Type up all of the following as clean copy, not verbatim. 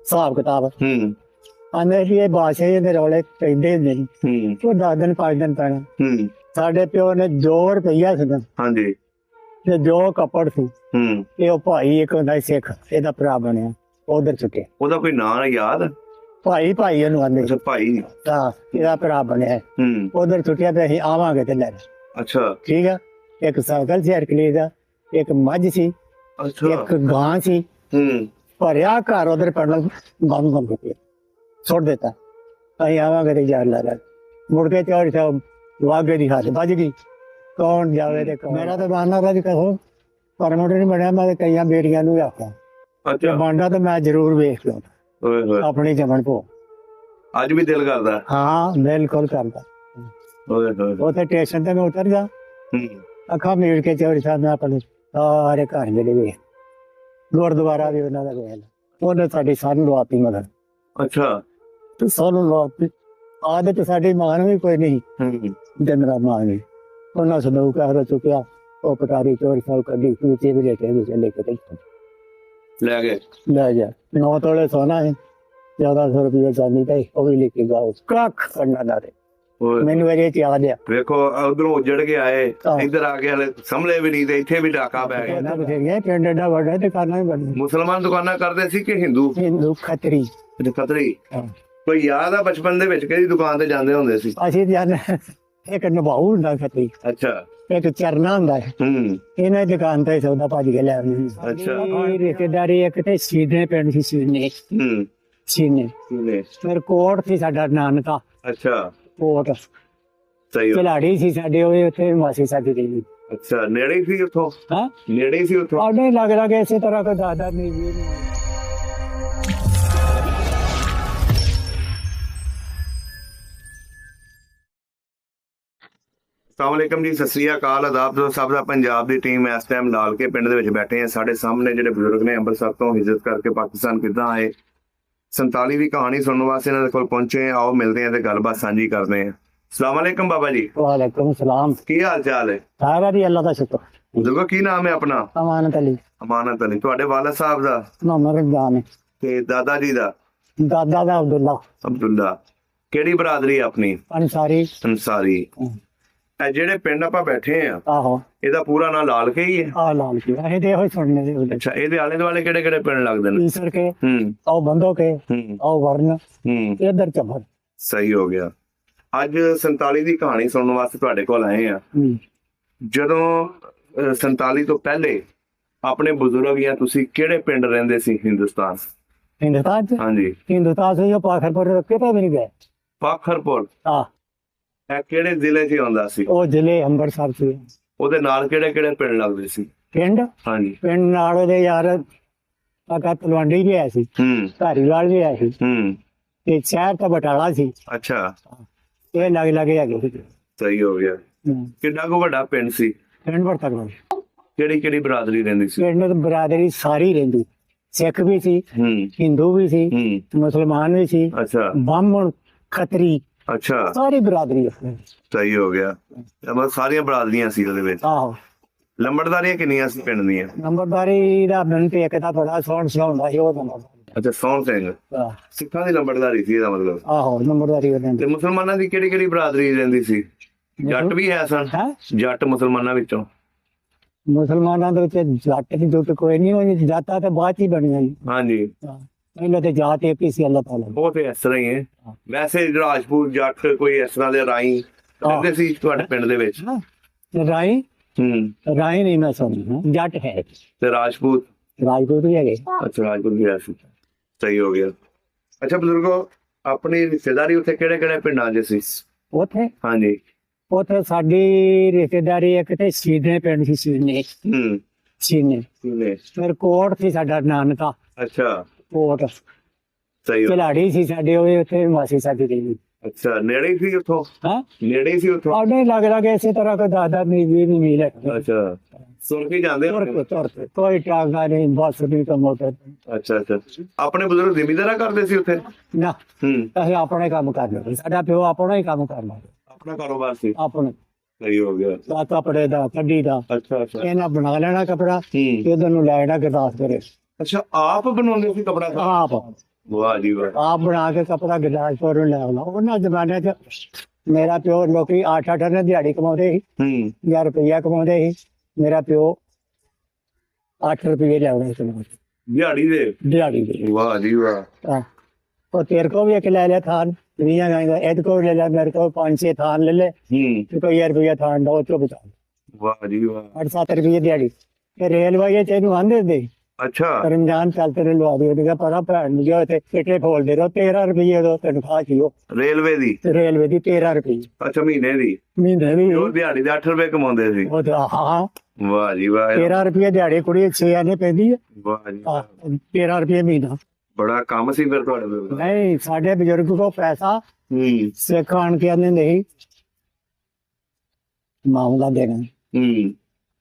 ਹਿਸਾਬ ਕਿਤਾਬ ਹੂੰ ਆਂਦੇ ਸੀ ਇਹ ਬਾਦਸ਼ਾਹ ਦੇ ਰੌਲੇ ਪੈਂਦੇ ਹੁੰਦੇ ਨੇ ਹੂੰ ਉਹ 10 ਦਿਨ 5 ਦਿਨ ਪੈਣਾ। ਹੂੰ ਸਾਡੇ ਪਿਓ ਨੇ 2 ਰੁਪਈਆ ਸੀਗਾ ਹਾਂਜੀ ਤੇ 2 ਕੱਪੜ ਸੀ। ਹੂੰ ਇਹ ਉਹ ਭਾਈ ਇੱਕ ਹੁੰਦਾ ਸੀ ਸਿੱਖ, ਇਹਦਾ ਭਰਾ ਬਣਿਆ ਉਧਰ ਚੁੱਕਿਆ ਉਹਦਾ ਕੋਈ ਨਾਂ ਯਾਦ? ਭਾਈ ਇਹਨੂੰ ਆਂਦੇ ਅੱਛਾ ਭਾਈ। ਹਾਂ ਇਹਦਾ ਭਰਾ ਬਣਿਆ ਹੂੰ ਉਧਰ ਚੁੱਕਿਆ ਤੇ ਅਸੀਂ ਆਵਾਂਗੇ ਤੇ ਲੈ ਅੱਛਾ ਠੀਕ ਆ। ਇੱਕ ਸਾਈਕਲ ਸੀ ਹਰਕਲੀ ਦਾ, ਇੱਕ ਮੱਝ ਸੀ, ਅੱਛਾ ਇੱਕ ਗਾਂ ਸੀ। ਹੂੰ ਭਰਿਆ ਘਰ ਉਧਰ ਪੜਨਾ ਬੰਦ ਬੰਦ ਕੇ ਛੋੜ ਦਿੱਤਾ। ਅਸੀਂ ਆਵਾਂਗੇ ਤੇ ਯਾਰ ਲਾ ਮੁੜ ਕੇ ਚੌੜੀ ਸਾਹਿਬ ਵਾਗੇ ਦੀ ਹੱਥ ਵੱਜ ਗਈ। ਕੌਣ ਜਾਵੇ ਤੇ ਮੇਰਾ ਤਾਂ ਬਾਨਾ ਦਾ ਵੀ ਕਹੋ ਪਰਮਿਟ ਨਹੀਂ ਬਣਿਆ। ਮੈਂ ਤਾਂ ਕਈਆਂ ਬੇੜੀਆਂ ਨੂੰ ਆਖਿਆ ਅੱਛਾ ਬਾਂਡਾ ਤਾਂ ਮੈਂ ਜ਼ਰੂਰ ਵੇਖ ਲਵਾਂ ਓਏ ਹੋਏ ਆਪਣੀ ਜਮਨ ਕੋ। ਅੱਜ ਵੀ ਦਿਲ ਕਰਦਾ? ਹਾਂ ਬਿਲਕੁਲ ਕਰਦਾ। ਓਏ ਹੋਏ ਉੱਥੇ ਸਟੇਸ਼ਨ ਤੇ ਮੈਂ ਉਤਰ ਜਾ ਹੂੰ ਅੱਖਾਂ ਮੀਟ ਕੇ ਚੌੜੀ ਸਾਹਿਬ ਮੈਂ ਆਪਣੇ ਸਾਰੇ ਘਰ ਜਿਹੜੇ ਵੇਖ ਗੁਰਦੁਆਰਾ ਵੀ ਉਹਨਾਂ ਦਾ ਵੇਖ ਉਹਨੇ ਸਾਡੀ ਸਾਨੂੰ ਲਵਾਤੀ ਮਗਰ। ਅੱਛਾ ਤੇ ਸਾਨੂੰ ਲਵਾਤੀ ਆਦਤ ਸਾਡੀ ਮਾਂ ਨੂੰ ਵੀ ਕੋਈ ਨਹੀਂ ਹੂੰ ਜਨਰਾ ਮਾਂ ਨੇ ਉਹਨਾਂ ਸਾਨੂੰ ਕਹਿ ਚੁੱਕਿਆ ਉਹ ਪਟਾਰੀ ਚੋਰੀ ਸਾਹਿਬ ਕੱਢੀ ਵਿੱਚ ਵੀ ਲੈ ਕੇ ਲੈ ਕੇ ਲੈ ਗਏ? ਲੈ ਜਾ 9 ਤੋਲੇ ਸੋਨਾ ਹੈ 1400 ਰੁਪਏ ਚਾਂਦੀ ਤੇ ਉਹ ਵੀ ਲੈ ਕੇ ਗਾਓ ਕੱਖ ਕਰਨਾ ਨਾ ਤੇ ਓਏ ਮੈਨੂੰ ਇਹ ਯਾਦ ਆ। ਵੇਖੋ ਉਧਰੋਂ ਉੱਜੜ ਕੇ ਆਏ ਇੱਧਰ ਆ ਕੇ ਹਲੇ ਸੰਭਲੇ ਵੀ ਨਹੀਂ ਤੇ ਇੱਥੇ ਵੀ ਡਾਕਾ ਪੈ ਗਿਆ। ਇਹਨਾਂ ਬਥੇਰੀਆਂ ਪਿੰਡ ਏਡਾ ਵੱਡਾ ਤੇ ਕਰਨਾ ਵੀ ਬਣਨਾ। ਮੁਸਲਮਾਨ ਦੁਕਾਨਾਂ ਕਰਦੇ ਸੀ ਕਿ ਹਿੰਦੂ? ਹਿੰਦੂ ਖੱਤਰੀ ਖੱਤਰੀ। ਹਾਂ। ਕੋਈ ਯਾਦ ਆ ਬਚਪਨ ਦੇ ਵਿੱਚ ਕਿਹੜੀ ਦੁਕਾਨ ਤੇ ਜਾਂਦੇ ਹੁੰਦੇ ਸੀ? ਅਸੀਂ ਜਾਣ ਇੱਕ ਨਭਾਊ ਹੁੰਦਾ ਖੱਤਰੀ, ਅੱਛਾ ਇੱਕ ਚਰਨਾ ਹੁੰਦਾ ਹੈ। ਹੂੰ ਇਹਨਾਂ ਦੀ ਦੁਕਾਨ ਤੇ ਸੌਦਾ ਭੱਜ ਕੇ ਲੈ ਆਉਂਦੇ। ਅੱਛਾ। ਰਿਸ਼ਤੇਦਾਰੀ ਇੱਕ ਤੇ ਸੀਨੇ ਪਿੰਡ ਸੀ ਸੀਨੇ ਹੂੰ ਸੀਨੇ ਨੇ ਫਿਰ ਕੋਟ ਸੀ ਸਾਡਾ ਨਾਨਕਾ ਅੱਛਾ ਕੋਟ ਸਹੀ ਹੋ- ਖਿਲਾੜੀ ਸੀ ਸਾਡੇ ਉਹ ਉੱਥੇ ਮਾਸੀ ਸਾਡੀ ਰਹੀ। ਅੱਛਾ ਨੇੜੇ ਹੀ ਸੀ ਉੱਥੋਂ? ਹਾਂ ਨੇੜੇ ਹੀ ਸੀ ਉੱਥੋਂ? ਆਡੇ ਲੱਗ ਲੱਗ ਇਸੇ ਤਰ੍ਹਾਂ ਕੋਈ ਦਾਦਾ ਨਹੀਂ ਵੀ ਨਹੀਂ। अस्सलाम वालेकुम जी, सत श्री अकाल, आदाब जो सब ਦਾ ਪੰਜਾਬ ਦੀ ਟੀਮ ਇਸ ਟਾਈਮ ਲਾਲਕੇ ਪਿੰਡ ਦੇ ਵਿੱਚ ਬੈਠੇ ਆ। ਸਾਡੇ ਸਾਹਮਣੇ ਜਿਹੜੇ ਬਜ਼ੁਰਗ ਨੇ ਅੰਮ੍ਰਿਤਸਰ ਤੋਂ ਹਿਜਰਤ ਕਰਕੇ ਪਾਕਿਸਤਾਨ ਕਿੱਦਾਂ ਆਏ 47ਵੀਂ ਕਹਾਣੀ ਸੁਣਨ ਵਾਸਤੇ ਇਹਨਾਂ ਦੇ ਕੋਲ ਪਹੁੰਚੇ। ਆਓ ਮਿਲਦੇ ਆ ਤੇ ਗੱਲਬਾਤ ਸਾਂਝੀ ਕਰਦੇ ਆ। अस्सलाम वालेकुम बाबा जी। वालेकुम सलाम। ਕੀ ਹਾਲ ਚਾਲ ਹੈ? सारा जी अल्लाह का शुक्र। ਬਜ਼ੁਰਗੋ ਕੀ ਨਾਮ ਹੈ ਆਪਣਾ? अमानत अली ਅਮਾਨਤ ਅਲੀ। ਤੁਹਾਡੇ ਵਾਲਦ ਸਾਹਿਬ ਦਾ मोहम्मद रमजान ਤੇ ਦਾਦਾ ਜੀ ਦਾ? दादा दा अब्दुल्ला ਅਬਦੁੱਲਾ। ਕਿਹੜੀ ਬਰਾਦਰੀ ਆਪਣੀ? अंसारी। ਅੰਸਾਰੀ। ਇਹ ਜਿਹੜੇ ਪਿੰਡ ਆਪਾਂ ਬੈਠੇ ਆ आहो ਇਹਦਾ ਪੂਰਾ ਨਾਂ ਲਾਲਕੇ ਹੀ ਹੈ? आ लाल की अहे ते होई सुनने दे उधर ਅੱਛਾ ਇਹਦੇ ਆਲੇ ਦੁਆਲੇ ਕਿਹੜੇ ਕਿਹੜੇ ਪਿੰਡ ਲੱਗਦੇ ਨੇ? ईसर के ਹੂੰ आओ बंदो के ਹੂੰ आओ वर्ण ਹੂੰ इधर चबर। ਸਹੀ ਹੋ ਗਿਆ। ਅੱਜ 47 ਦੀ ਕਹਾਣੀ ਸੁਣਨ ਵਾਸਤੇ ਤੁਹਾਡੇ ਕੋਲ ਆਏ ਆ। ਜਦੋਂ 47 ਤੋਂ ਪਹਿਲੇ ਆਪਣੇ ਬਜ਼ੁਰਗ ਜਾਂ ਤੁਸੀਂ ਕਿਹੜੇ ਪਿੰਡ ਰਹਿੰਦੇ ਸੀ ਹਿੰਦੁਸਤਾਨ? हिंदुस्तान च ਹਾਂਜੀ हिंदुस्तान से जो पाखरपुर के तो भी नहीं गए। ਪਾਖਰਪੁਰ। आ ਇਹ ਕਿਹੜੇ ਜ਼ਿਲ੍ਹੇ 'ਚ ਆਉਂਦਾ ਸੀ? ओ जिले अंबरसर से ਉਹਦੇ ਨਾਲ ਕਿਹੜੇ ਕਿਹੜੇ ਪਿੰਡ ਲੱਗਦੇ ਸੀ? पिंड ਹਾਂਜੀ ਪਿੰਡ ਨਾਲ ਉਹਦੇ ਯਾਰ ਆਕਾ ਤਲਵੰਡੀ ਵੀ ਆਇਆ ਸੀ, ਹੂੰ ਧਾਰੀਵਾਲ ਵੀ ਆਇਆ ਸੀ ਹੂੰ ਤੇ ਸ਼ਹਿਰ ਤਾਂ ਬਟਾਲਾ ਸੀ। ਅੱਛਾ ਇਹ ਲੱਗ ਲੱਗੇ ਹੈਗੇ ਸੀ। ਸਹੀ ਹੋ ਗਿਆ। ਕਿੰਨਾ ਕੁ ਵੱਡਾ ਪਿੰਡ ਸੀ? ਪਿੰਡ ਭਰ ਤੱਕ ਕਿਹੜੀ ਕਿਹੜੀ ਬਰਾਦਰੀ ਰਹਿੰਦੀ ਸੀ? ਪਿੰਡ ਦੀ ਬਰਾਦਰੀ ਸਾਰੀ ਰਹਿੰਦੀ, ਸਿੱਖ ਵੀ ਸੀ, ਹੂੰ ਹਿੰਦੂ ਵੀ ਸੀ, ਹੂੰ ਮੁਸਲਮਾਨ ਵੀ ਸੀ, ਅੱਛਾ ਬਾਹਮਣ, ਖੱਤਰੀ, ਅੱਛਾ ਸਾਰੀ ਬਰਾਦਰੀ ਉੱਥੇ। ਸਹੀ ਹੋ ਗਿਆ। ਮਤਲਬ ਸਾਰੀਆਂ ਬਰਾਦਰੀਆਂ ਸੀ ਉਹਦੇ ਵਿੱਚ। ਆਹੋ ਲੰਬੜਦਾਰੀਆਂ ਕਿੰਨੀਆਂ ਸੀ ਪਿੰਡ ਦੀਆਂ? ਨੰਬਰਦਾਰੀ ਦਾ ਮੈਨੂੰ ਤੇ ਇੱਕ ਦਾ ਬੜਾ ਸੌਣ ਸੁਣਾਉਂਦਾ ਸੀ ਉਹ ਬੰਦਾ। ਅੱਛਾ ਸੋਹਣ ਸਿੰਘ। ਸਿੱਖਾਂ ਦੀ ਲੰਬੜਦਾਰੀ ਸੀ ਇਹਦਾ ਮਤਲਬ। ਆਹੋ ਨੰਬਰਦਾਰੀ ਉਹਦੇ ਤੇ ਮੁਸਲਮਾਨਾਂ ਦੀ ਕਿਹੜੀ ਕਿਹੜੀ ਬਰਾਦਰੀ ਰਹਿੰਦੀ ਸੀ? ਜੱਟ ਵੀ ਹੈ ਸਨ? ਹੈ। ਜੱਟ ਮੁਸਲਮਾਨਾਂ ਵਿੱਚੋਂ? ਮੁਸਲਮਾਨਾਂ ਦੇ ਵਿੱਚ ਜੱਟ ਦੀ ਜੁੱਟ ਕੋਈ ਨਹੀਂ ਹੋਈ, ਜਾਤਾਂ ਤੇ ਬਾਅਦ ਚ ਹੀ ਬਣੀਆਂ ਜੀ। ਹਾਂਜੀ ਪਹਿਲਾਂ ਤੇ ਜਾਤ ਇੱਕ ਹੀ ਸੀ ਅੱਲਾਹ ਤਾਲਾ ਦੀ। ਉਹ ਤੇ ਇਸ ਤਰ੍ਹਾਂ ਹੀ ਹੈ। ਵੈਸੇ ਰਾਜਪੂਤ ਜੱਟ ਕੋਈ ਇਸ ਤਰ੍ਹਾਂ ਦੇ ਰਾਈ ਰਹਿੰਦੇ ਸੀ ਤੁਹਾਡੇ ਪਿੰਡ ਦੇ ਵਿੱਚ? ਹਾਂ। ਰਾਈ ਹੂੰ ਰਾਈ ਨਹੀਂ ਮੈਂ ਸਮਝਦਾ, ਜੱਟ ਹੈ, ਤੇ ਰਾਜਪੂਤ? ਰਾਜਪੂਤ ਵੀ ਹੈਗੇ। ਅੱਛਾ ਰਾਜਪੂਤ ਵੀ ਹੈ ਸੀ। ਸਹੀ ਹੋ ਗਿਆ। ਅੱਛਾ ਬਜ਼ੁਰਗੋ ਆਪਣੀ ਰਿਸ਼ਤੇਦਾਰੀ ਉੱਥੇ ਕਿਹੜੇ ਕਿਹੜੇ ਪਿੰਡਾਂ 'ਚ ਸੀ? ਉੱਥੇ ਹਾਂਜੀ ਉੱਥੇ ਸਾਡੀ ਰਿਸ਼ਤੇਦਾਰੀ ਇੱਕ ਤੇ ਸੀਨੇ ਪਿੰਡ ਸੀ, ਸੀਨੇ ਹੂੰ ਸੀਨੇ ਨੇ ਫਿਰ ਕੋਟ ਸੀ ਸਾਡਾ ਨਾਨਕਾ ਅੱਛਾ ਕੋਟ ਸਹੀ ਹੋ। ਖਿਲਾੜੀ ਸੀ ਸਾਡੇ ਉਹ ਉੱਥੇ ਮਾਸੀ ਸਾਡੀ ਰਹੀ। ਅੱਛਾ ਨੇੜੇ ਹੀ ਸੀ ਉੱਥੋਂ? ਹਾਂ ਨੇੜੇ ਹੀ ਸੀ ਉੱਥੋਂ? ਆਡੇ ਲੱਗ ਲੱਗ ਇਸੇ ਤਰ੍ਹਾਂ ਕੋਈ ਦਾਦਾ ਨਹੀਂ ਵੀ ਨਹੀਂ ਮਿਲੇ। ਅੱਛਾ ਸੁਣ ਕੇ ਜਾਂਦੇ ਹੋਣੇ। ਤੁਰ ਕੇ ਕੋਈ ਟਾਂਗਾ ਨਹੀਂ, ਬੱਸ ਨਹੀਂ ਤਾਂ ਮੋਟਰ ਨਹੀਂ। ਅੱਛਾ ਅੱਛਾ ਆਪਣੇ ਬਜ਼ੁਰਗ ਜ਼ਿਮੀਂਦਾਰਾ ਕਰਦੇ ਸੀ ਉੱਥੇ? ਨਾ ਹੂੰ ਅਸੀਂ ਆਪਣੇ ਕੰਮ ਕਰਨਾ, ਸਾਡਾ ਪਿਓ ਆਪਣਾ ਹੀ ਕੰਮ ਕਰਨਾ, ਆਪਣਾ ਕਾਰੋਬਾਰ ਸੀ। ਆਪਣੇ ਸਹੀ ਹੋ ਗਿਆ। ਕੱਪੜੇ ਦਾ ਕੱਢੀ ਦਾ ਅੱਛਾ ਅੱਛਾ ਇਹਨਾਂ ਬਣਾ ਲੈਣਾ ਕੱਪੜਾ, ਹੂੰ ਇਧਰ ਨੂੰ ਲੈਣਾ ਗੁਰਦਾਸਪੁਰ ਅੱਛਾ ਆਪ ਬਣਾਉਂਦੇ ਸੀ ਕਪੜਾ? ਆਪ ਵਾਹ ਜੀ ਵਾਹ। ਆਪ ਬਣਾ ਕੇ ਕਪੜਾ ਗੁਰਦਾਸਪੁਰ ਨੂੰ ਲੈ ਆਉਣਾ। ਉਹਨਾਂ ਜ਼ਮਾਨੇ 'ਚ ਮੇਰਾ ਪਿਓ ਲੋਕੀ 8-8 ਆਨੇ ਦਿਹਾੜੀ ਕਮਾਉਂਦੇ ਸੀ ਹੂੰ ਜਾਂ ਰੁਪਈਆ ਕਮਾਉਂਦੇ ਸੀ। ਮੇਰਾ ਪਿਓ 8 ਰੁਪਏ ਲਿਆਉਂਦਾ ਸੀ ਦਿਹਾੜੀ ਦੇ? ਦਿਹਾੜੀ ਦੇ। ਵਾਹ ਜੀ ਵਾਹ। हाँ, तो तेरे को भी एक ले ले थान दुनिया का ऐड को ले ले, मेरे को 5-6 थान ले ले, तो कोई रुपया थान दो तो बता ਵਾਹ ਜੀ ਵਾਹ। 8-7 रुपये दिहाड़ी ते रेलवे ये तेन आंदे दे ਅੱਛਾ रमजान चलते रहे लवा दिया पता भैन जो थे टिकटे खोलते रहो 13 रुपये दो तनख्वाह की हो ਰੇਲਵੇ ਦੀ? रेलवे की 13 रुपये ਅੱਛਾ ਮਹੀਨੇ ਦੀ? महीने भी ਉਹ ਦਿਹਾੜੀ ਦੇ 8 ਰੁਪਏ ਕਮਾਉਂਦੇ ਸੀ? वो तो हाँ ਵਾਹ ਜੀ ਵਾਹ। 13 रुपये दिहाड़ी कुड़ी 6 आने पैंती है। ਵਾਹ ਜੀ ਵਾਹ। 13 रुपये महीना ਬੜਾ ਕੰਮ ਸੀ ਫਿਰ ਤੁਹਾਡੇ ਕੋਲ। नहीं साढ़े बुजुर्ग को पैसा ਹੂੰ सिख आन के आने नहीं मामला देना ਹੂੰ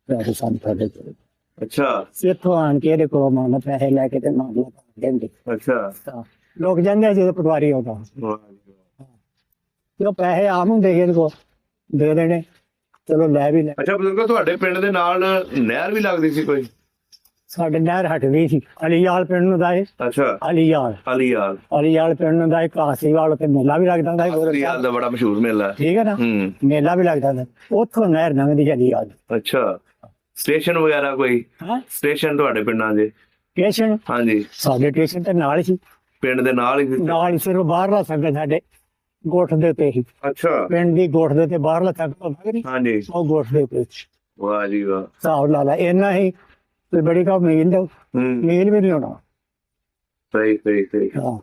पैसे सन थोड़े थोड़े ਅੱਛਾ ਇੱਥੋਂ ਆਣ ਕੇ ਇਹਦੇ ਕੋਲ ਮਾਨ ਪੈਸੇ ਲੈ ਕੇ ਤੇ ਮਾਮਲਾ ਕਰ ਦਿੰਦੇ ਅੱਛਾ। ਤਾਂ ਲੋਕ ਜਾਂਦੇ ਆ ਜਦੋਂ ਪਟਵਾਰੀ ਆਉਂਦਾ ਵਾਹ ਜੀ ਵਾਹ। ਜੋ ਪੈਸੇ ਆਮ ਹੁੰਦੇ ਸੀ ਇਹਦੇ ਕੋਲ ਦੇ ਦੇਣੇ ਚਲੋ ਲੈ ਵੀ ਲੈ। ਅੱਛਾ ਬਜ਼ੁਰਗੋ ਤੁਹਾਡੇ ਪਿੰਡ ਦੇ ਨਾਲ ਨਹਿਰ ਵੀ ਲੱਗਦੀ ਸੀ ਕੋਈ? ਸਾਡੇ ਨਹਿਰ ਹਟਦੀ ਸੀ ਅਲੀਵਾਲ ਪਿੰਡ ਨੂੰ ਦਾ ਅੱਛਾ ਅਲੀਵਾਲ ਅਲੀਵਾਲ ਪਿੰਡ ਨੂੰ ਦਾ ਕਾਸੀਵਾਲ ਤੇ ਮੇਲਾ ਵੀ ਲੱਗਦਾ ਹੁੰਦਾ ਸੀ ਅਲੀਵਾਲ ਦਾ ਬੜਾ ਮਸ਼ਹੂਰ ਮੇਲਾ ਹੈ। ਠੀਕ ਹੈ ਨਾ ਹੂੰ ਮੇਲਾ ਵੀ ਲੱਗਦਾ ਹੁੰਦਾ ਉੱਥੋਂ ਨਹਿਰ ਲੰਘਦੀ ਅਲੀਵਾਲ। ਅੱਛਾ ਸਟੇਸ਼ਨ ਵਗੈਰਾ ਕੋਈ? ਹਾਂ ਸਟੇਸ਼ਨ ਤੁਹਾਡੇ ਪਿੰਡਾਂ ਦੇ? ਸਟੇਸ਼ਨ ਹਾਂਜੀ ਸਾਡੇ ਸਟੇਸ਼ਨ ਤੇ ਨਾਲ ਹੀ ਸੀ ਪਿੰਡ ਦੇ ਨਾਲ ਹੀ ਸੀ? ਨਾਲ ਹੀ ਸਿਰਫ ਬਾਹਰਲਾ ਸੰਗਤ ਸਾਡੇ ਗੋਠ ਦੇ ਉੱਤੇ ਸੀ ਅੱਛਾ ਪਿੰਡ ਦੀ ਗੋਠ ਦੇ ਉੱਤੇ ਬਾਹਰਲਾ ਸੰਗਤ ਹੁੰਦਾ ਸੀ ਹਾਂਜੀ ਉਹ ਗੋਠ ਦੇ ਉੱਤੇ ਵਾਹ ਜੀ ਵਾਹ। ਹਿਸਾਬ ਲਾ ਲਾ ਇੰਨਾ ਹੀ ਕੋਈ ਬੜੀ ਕਾ ਮੀਲ ਦੋ ਹੂੰ ਮੀਲ ਵੀ ਨਹੀਂ ਹੋਣਾ। ਸਹੀ ਸਹੀ ਸਹੀ। ਹਾਂ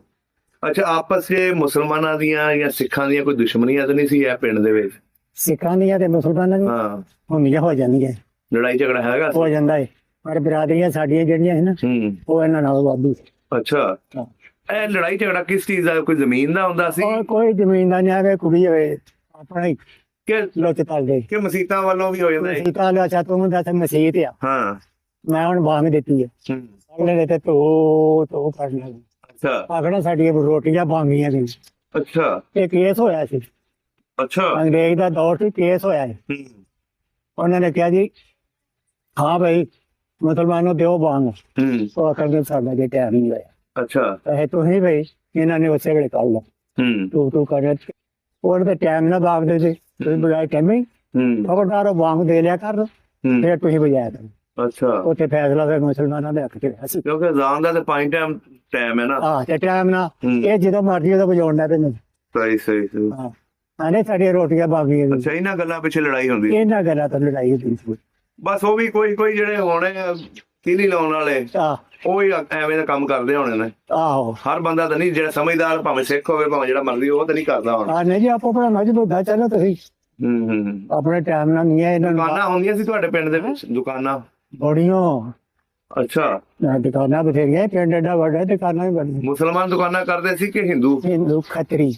ਅੱਛਾ ਆਪਸ ਵਿੱਚ ਮੁਸਲਮਾਨਾਂ ਦੀਆਂ ਜਾਂ ਸਿੱਖਾਂ ਦੀਆਂ ਕੋਈ ਦੁਸ਼ਮਣੀਆਂ ਤਾਂ ਨਹੀਂ ਸੀ ਇਹ ਪਿੰਡ ਦੇ ਵਿੱਚ? ਸਿੱਖਾਂ ਦੀਆਂ ਤੇ ਮੁਸਲਮਾਨਾਂ ਦੀਆਂ ਹਾਂ ਹੁੰਦੀਆਂ ਹੋ ਜਾਂਦੀਆਂ ਲੜਾਈ ਝਗੜਾ ਹੈਗਾ ਸੀ? ਹੋ ਜਾਂਦਾ ਹੈ ਪਰ ਬਰਾਦਰੀਆਂ ਸਾਡੀਆਂ ਜਿਹੜੀਆਂ ਸੀ ਨਾ ਹੂੰ ਉਹ ਇਹਨਾਂ ਨਾਲ ਵਾਧੂ ਸੀ। ਅੱਛਾ ਹਾਂ। ਇਹ ਲੜਾਈ ਝਗੜਾ ਕਿਸ ਚੀਜ਼ ਦਾ? ਕੋਈ ਜ਼ਮੀਨ ਦਾ ਹੁੰਦਾ ਸੀ ਔਰ ਕੋਈ ਜ਼ਮੀਨ ਦਾ ਨਹੀਂ ਆਵੇ ਕੁੜੀ ਹੋਵੇ ਆਪਣਾ ਹੀ ਕਿ ਲੋਚ ਤਲਦੇ ਕਿ ਮਸੀਤਾਂ ਵੱਲੋਂ ਵੀ ਹੋ ਜਾਂਦਾ ਸੀ? ਸੀਤਾ ਲਿਆ ਚਾ ਤੂੰ ਦੱਸ ਮਸੀਤ ਆ ਹਾਂ ਮੈਂ ਹੁਣ ਬਾਂਗ ਦਿੱਤੀ ਹੈ ਹੂੰ ਅਗਲੇ ਨੇ ਤੇ ਤੋ ਕਰਨਾ ਅੱਛਾ ਆਖਣਾ ਸਾਡੀਆਂ ਰੋਟੀਆਂ ਬਾਂਗੀਆਂ ਗਈ। ਅੱਛਾ ਇਹ ਕੇਸ ਹੋਇਆ ਸੀ ਅੱਛਾ ਅੰਗਰੇਜ਼ ਦਾ ਦੌਰ ਸੀ ਕੇਸ ਹੋਇਆ ਸੀ। ਹੂੰ ਉਹਨਾਂ ਨੇ ਕਿਹਾ ਜੀ ਹਾਂ ਭਾਈ ਮੁਸਲਮਾਨੋਂ ਦਿਓ ਬਾਂਗ ਹੂੰ ਉਹ ਆਖਣਗੇ ਸਾਡਾ ਜੇ ਟਾਈਮ ਨਹੀਂ ਹੋਇਆ ਅੱਛਾ ਇਹ ਤੁਸੀਂ ਭਾਈ ਇਹਨਾਂ ਨੇ ਉਸੇ ਵੇਲੇ ਕਰ ਲਿਆ ਹੂੰ ਤੂੰ ਕਰ ਉਹਦੇ ਤੇ ਟਾਈਮ ਨਾ ਬਾਗ ਦੇ ਸੀ ਤੁਸੀਂ ਬਜਾਏ ਟਾਈਮੇ ਹੂੰ ਖਬਰਦਾਰ ਉਹ ਬਾਂਗ ਦੇ ਲਿਆ ਕਰ ਹੂੰ ਫਿਰ ਤੁਸੀਂ ਬਜਾਇਆ ਕਰੋ। ਅੱਛਾ ਉੱਥੇ ਫੈਸਲਾ ਫਿਰ ਮੁਸਲਮਾਨਾਂ ਦੇ ਹੱਕ ਚ ਹੋਇਆ ਸੀ। ਕਿਉਂਕਿ ਅਜ਼ਾਨ ਦਾ ਤੇ 5 ਟਾਈਮ ਹੈ ਨਾ? ਹਾਂ ਤੇ ਟਾਈਮ ਨਾ ਹੂੰ। ਇਹ ਜਦੋਂ ਮਰਜ਼ੀ ਉਦੋਂ ਵਜਾਉਣਾ ਪੈਂਦਾ। ਸਹੀ ਸਹੀ ਸਹੀ। ਹਾਂ ਆਨੇ ਸਾਡੀਆਂ ਰੋਟੀਆਂ ਬਾਗੀਆਂ ਅੱਛਾ ਇਹਨਾਂ ਗੱਲਾਂ ਪਿੱਛੇ ਲੜਾਈ ਹੁੰਦੀ? ਇਹਨਾਂ ਗੱਲਾਂ ਤੋਂ ਲੜਾਈ ਹੁੰਦੀ ਸੀ। ਬਸ ਉਹ ਵੀ ਕੋਈ ਕੋਈ ਜਿਹੜੇ ਹੋਣੇ ਕਿਲੀ ਲਾਉਣ ਵਾਲੇ ਆਹ ਉਹ ਹੀ ਐਵੇਂ ਦਾ ਕੰਮ ਕਰਦੇ ਹੋਣੇ ਨੇ। ਆਹੋ ਹਰ ਬੰਦਾ ਤਾਂ ਨਹੀਂ ਜਿਹੜਾ ਸਮਝਦਾਰ ਭਾਵੇਂ ਸਿੱਖ ਹੋਵੇ ਭਾਵੇਂ ਜਿਹੜਾ ਮਰਜ਼ੀ ਉਹ ਤਾਂ ਨਹੀਂ ਕਰਦਾ ਹੁਣ। ਆ ਨਹੀਂ ਜੀ ਆਪੋ ਆਪਣਾ ਨੱਜ ਬੁੱਧਾ ਚੱਲੋ ਤੁਸੀਂ ਹੂੰ ਆਪਣੇ ਟਾਈਮ ਨਾਲ ਨਹੀਂ ਹੈ ਇਹਨਾਂ ਨੂੰ ਦੁਕਾਨਾਂ ਹੁੰਦੀਆਂ ਸੀ ਤੁਹਾਡੇ ਪਿੰਡ ਦੇ ਵਿੱਚ? ਦੁਕਾਨਾਂ? ਬੜੀਆਂ ਅੱਛਾ ਦੁਕਾਨਾਂ ਬਥੇਰੀਆਂ ਪਿੰਡ ਏਡਾ ਵੱਡਾ ਦੁਕਾਨਾਂ ਵੀ ਬੜੀਆਂ ਮੁਸਲਮਾਨ ਦੁਕਾਨਾਂ ਕਰਦੇ ਸੀ ਕਿ ਹਿੰਦੂ? ਹਿੰਦੂ ਖੱਤਰੀ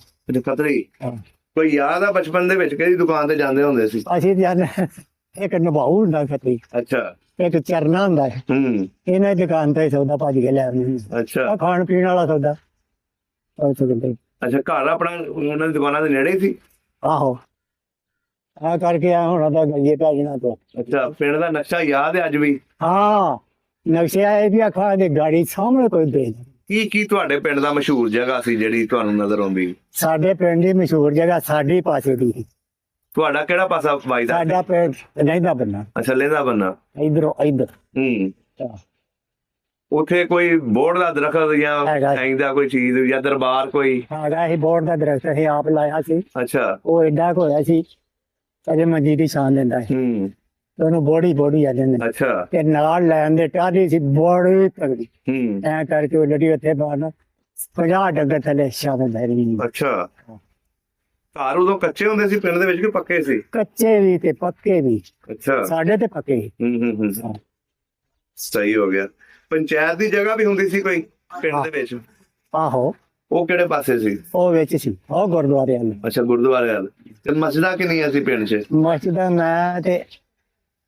ਖੱਤਰੀ? ਹਾਂ। ਕੋਈ ਯਾਦ ਆ ਬਚਪਨ ਦੇ ਵਿੱਚ ਕਿਹੜੀ ਦੁਕਾਨ ਤੇ ਜਾਂਦੇ ਹੁੰਦੇ ਸੀ? ਅਸੀਂ ਜਾਣੇ ਇੱਕ ਨਭਾਊ ਹੁੰਦਾ ਖੱਤਰੀ ਅੱਛਾ ਇੱਕ ਚਰਨਾ ਹੁੰਦਾ ਹੈ ਹੂੰ ਇਹਨਾਂ ਦੀ ਦੁਕਾਨ ਤੇ ਸੌਦਾ ਭੱਜ ਕੇ ਲੈ ਆਉਂਦੇ ਅੱਛਾ ਆ ਖਾਣ ਪੀਣ ਵਾਲਾ ਸੌਦਾ ਉਹ ਸਕਦੇ ਅੱਛਾ ਘਰ ਆਪਣਾ ਉਹਨਾਂ ਦੀ ਦੁਕਾਨਾਂ ਦੇ ਨੇੜੇ ਸੀ? ਆਹੋ ਆ ਕਰਕੇ ਆ ਹੁਣ ਤਾਂ ਗਈਏ ਭਾਜਣਾ ਤੋਂ ਅੱਛਾ ਪਿੰਡ ਦਾ ਨਕਸ਼ਾ ਯਾਦ ਹੈ ਅੱਜ ਵੀ? ਹਾਂ ਨਕਸ਼ੇ ਆਏ ਵੀ ਆਖਾਂ ਦੇ ਗਾੜੀ ਸਾਹਮਣੇ ਕੋਈ ਦੇ ਕੀ ਤੁਹਾਡੇ ਪਿੰਡ ਦਾ ਮਸ਼ਹੂਰ ਜਗ੍ਹਾ ਸੀ ਜਿਹੜੀ ਤੁਹਾਨੂੰ ਨਜ਼ਰ ਆਉਂਦੀ? ਸਾਡੇ ਪਿੰਡ ਦੀ ਮਸ਼ਹੂਰ ਜਗ੍ਹਾ ਸਾਡੀ ਪਾਸੇ ਦੀ ਤੁਹਾਡਾ ਕਿਹੜਾ ਪਾਸਾ ਵੱਜਦਾ? ਸਾਡਾ ਪਿੰਡ ਲਹਿੰਦਾ ਬੰਨਾ ਅੱਛਾ ਲਹਿੰਦਾ ਬੰਨਾ। ਇਧਰੋਂ ਇਧਰ ਹੂੰ ਉੱਥੇ ਕੋਈ ਬੋਰਡ ਦਾ ਦਰਖਤ ਜਾਂ ਹੈਗਾ। ਐਂਦਾ ਕੋਈ ਚੀਜ਼ ਜਾਂ ਦਰਬਾਰ ਕੋਈ? ਹੈਗਾ ਇਹ ਬੋਰਡ ਦਾ ਦਰਖਤ ਅਸੀਂ ਆਪ ਲਾਇਆ ਸੀ ਅੱਛਾ ਉਹ ਏਡਾ ਕੁ ਹੋਇਆ ਸੀ ਅਜੇ ਮੰਜੀ ਦੀ ਛਾਂ ਲੈਂਦਾ ਸੀ ਹੂੰ ਤੇ ਉਹਨੂੰ ਬੋੜੀ ਆ ਜਾਂਦੇ ਅੱਛਾ ਤੇ ਨਾਲ ਲੈਣ ਦੇ ਟਾਹਲੀ ਸੀ ਬੜੀ ਤਗੜੀ ਹੂੰ ਐ ਕਰਕੇ ਉਹ ਲੜੀ ਉੱਥੇ ਬਾਹਰ 50 ਡੰਗਰ ਥੱਲੇ ਸ਼ਾਮ ਬੈਰੀ ਅੱਛਾ ਘਰ ਉਦੋਂ ਕੱਚੇ ਹੁੰਦੇ ਸੀ ਪਿੰਡ ਦੇ ਵਿੱਚ ਕਿ ਪੱਕੇ ਸੀ? ਕੱਚੇ ਵੀ ਤੇ ਪੱਕੇ ਵੀ ਅੱਛਾ ਸਾਡੇ ਤੇ ਪੱਕੇ ਹੂੰ ਸਹੀ ਹੋ ਗਿਆ। ਪੰਚਾਇਤ ਦੀ ਜਗ੍ਹਾ ਵੀ ਹੁੰਦੀ ਸੀ ਕੋਈ ਪਿੰਡ ਦੇ ਵਿੱਚ? ਆਹੋ ਉਹ ਕਿਹੜੇ ਪਾਸੇ ਸੀ? ਉਹ ਵਿੱਚ ਸੀ ਉਹ ਗੁਰਦੁਆਰੇ ਵਾਲੇ ਅੱਛਾ ਗੁਰਦੁਆਰੇ ਵਾਲ। ਤੇ ਮਸਜਿਦਾਂ ਕਿੰਨੀਆਂ ਸੀ ਪਿੰਡ 'ਚ? ਮਸਜਿਦਾਂ ਮੈਂ ਤੇ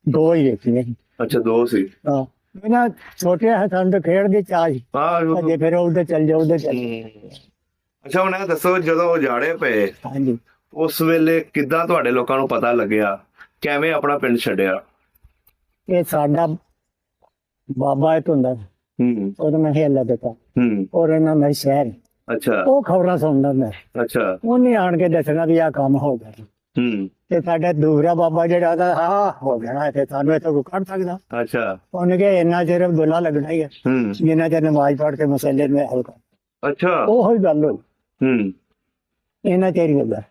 ਦੋ ਹੀ ਵੇਖੀਆਂ ਸੀ। ਅੱਛਾ ਦੋ ਸੀ। ਹਾਂ ਇਹਨਾਂ ਛੋਟੇ ਹੱਥਾਂ ਤੋਂ ਖੇਡ ਦੀ ਚਾਹ ਸੀ ਹਾਂ ਅਜੇ ਫਿਰ ਉਹਦੇ ਚੱਲ ਜਾ ਉਹਦੇ ਚੱਲ ਅੱਛਾ ਹੁਣ ਇਹ ਦੱਸੋ ਜਦੋਂ ਉਜਾੜੇ ਪਏ ਹਾਂਜੀ ਉਸ ਵੇਲੇ ਕਿੱਦਾਂ ਤੁਹਾਡੇ ਲੋਕਾਂ ਨੂੰ ਪਤਾ ਲੱਗਿਆ? ਕਿਵੇਂ ਆਪਣਾ ਪਿੰਡ ਛੱਡਿਆ? ਇਹ ਸਾਡਾ ਬਾਬਾ ਇੱਕ ਹੁੰਦਾ ਉਹਨੂੰ ਮੈਂ ਹਿੱਲਾ ਦਿੱਤਾ ਹੂੰ ਔਰ ਇਹਨਾਂ ਮੈਂ ਸ਼ਹਿਰ ਅੱਛਾ ਉਹ ਖਬਰਾਂ ਸੁਣਦਾ ਮੈਂ ਅੱਛਾ ਉਹਨੇ ਆਣ ਕੇ ਦੱਸਣਾ ਵੀ ਆਹ ਕੰਮ ਹੋ ਗਿਆ ਹੂੰ ਤੇ ਸਾਡਾ ਦੂਸਰਾ ਬਾਬਾ ਜਿਹੜਾ ਉਹਦਾ ਹਾਂ ਹੋ ਗਿਆ ਤੇ ਸਾਨੂੰ ਇੱਥੋਂ ਕੋਈ ਕੱਢ ਸਕਦਾ ਅੱਛਾ ਉਹਨੇ ਕਿਹਾ ਇੰਨਾ ਚਿਰ ਦੁੱਲਾ ਲੱਗਣਾ ਹੀ ਹੈ ਹੂੰ ਜਿੰਨਾ ਚਿਰ ਨਮਾਜ਼ ਪੜ੍ਹ ਕੇ ਮਸਲੇ ਨੂੰ ਹੱਲ ਕਰ ਅੱਛਾ ਉਹੋ ਹੀ ਗੱਲ ਹੋਈ ਹੂੰ ਇਹਨਾਂ ਚਿਰ ਹੀ ਹੁੰਦਾ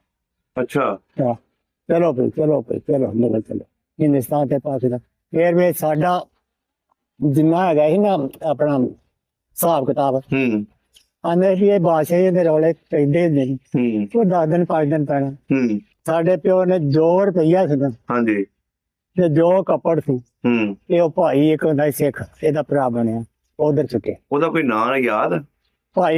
ਅੱਛਾ ਹਾਂ ਚਲੋ ਚਲੋ ਮੇਰੇ ਚਲੋ ਹਿੰਦੁਸਤਾਨ ਤੇ ਪਾਕਿਸਤਾਨ ਫੇਰ ਵੀ ਸਾਡਾ ਜਿੰਨਾ ਹੈਗਾ ਸੀ ਨਾ ਆਪਣਾ ਹਿਸਾਬ ਕਿਤਾਬ ਹੂੰ ਆਂਦੇ ਸੀ ਇਹ ਬਾਦਸ਼ਾਹ ਦੇ ਰੌਲੇ ਪੈਂਦੇ ਹੁੰਦੇ ਸੀ ਹੂੰ ਉਹ 10 ਦਿਨ 5 ਦਿਨ ਪੈਣਾ ਹੂੰ ਸਾਡੇ ਪਿਓ ਨੇ 2 ਰੁਪਈਆ ਸੀ ਨਾ ਹਾਂਜੀ ਤੇ ਜੋ ਕੱਪੜ ਸੀ ਹੂੰ ਤੇ ਉਹ ਭਾਈ ਇੱਕ ਹੁੰਦਾ ਸੀ ਸਿੱਖ ਇਹਦਾ ਭਰਾ ਬਣਿਆ ਉਧਰ ਚੁੱਕੇ ਉਹਦਾ ਕੋਈ ਨਾਂ ਯਾਦ